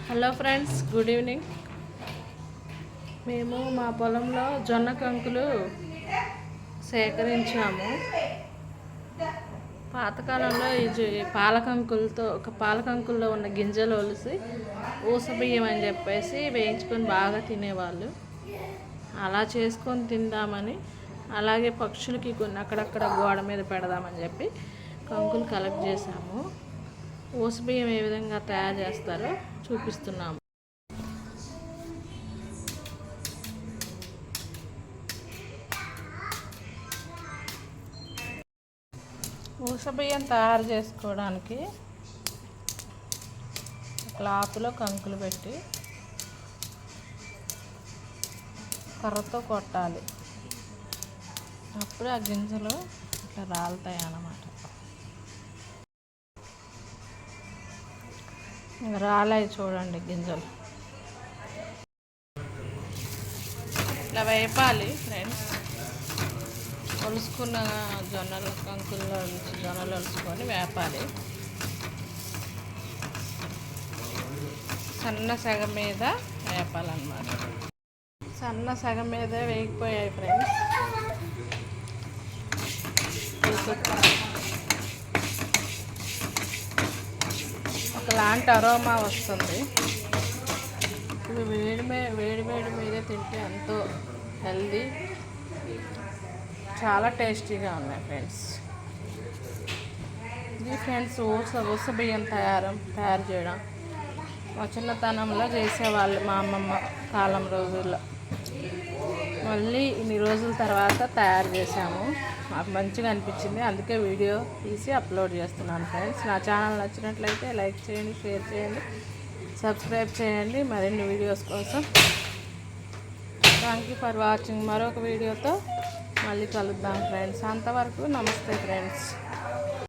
Hello friends, good evening. మేము మా పొలంలో జొన్న కంకులు సేకరించాము. పాతకాలంలో ఈ పాలకంకుల్లో ఉన్న గింజలు ఒలిసి ఊసబియ్యం అని చెప్పేసి వేయించుకొని బాగా తినేవాళ్ళు. అలా చేసుకొని తిందామని, అలాగే పక్షులకి కొన్ని అక్కడక్కడ గోడ మీద పెడదామని చెప్పి కంకులు కలెక్ట్ చేసాము. ఊసబియ్యం ఏ విధంగా తయారు చేస్తారో చూపిస్తున్నాము. ఊసబియ్యం తయారు చేసుకోవడానికి క్లాత్లో కంకులు పెట్టి కర్రతో కొట్టాలి. అప్పుడు ఆ గింజలు ఇట్లా రాలుతాయి అన్నమాట. రాలాయి చూడండి గింజలు. ఇట్లా వేపాలి ఫ్రెండ్స్. ఒలుసుకున్న కంకుల్లో నుంచి జొన్నలు ఒలుసుకొని వేపాలి. సన్న సగ మీద వేపాలన్నమాట. సన్న సగ మీద వేగిపోయాయి ఫ్రెండ్స్. ఒకలాంటి అరోమా వస్తుంది. ఇవి వేడి మీదే తింటే ఎంతో హెల్దీ, చాలా టేస్టీగా ఉన్నాయి ఫ్రెండ్స్. ఇది ఫ్రెండ్స్ ఊసబియ్యం తయారు చేయడం మా చిన్నతనంలో చేసేవాళ్ళు, మా అమ్మమ్మ కాలం రోజుల్లో. మళ్ళీ ఇన్ని రోజుల తర్వాత తయారు చేసాము. మాకు మంచిగా అనిపించింది, అందుకే వీడియో తీసి అప్లోడ్ చేస్తున్నాను ఫ్రెండ్స్. నా ఛానల్ నచ్చినట్లయితే లైక్ చేయండి, షేర్ చేయండి, సబ్స్క్రైబ్ చేయండి మరిన్ని వీడియోస్ కోసం. Thank you for watching. మరొక వీడియోతో మళ్ళీ కలుద్దాం ఫ్రెండ్స్. అంతవరకు నమస్తే ఫ్రెండ్స్.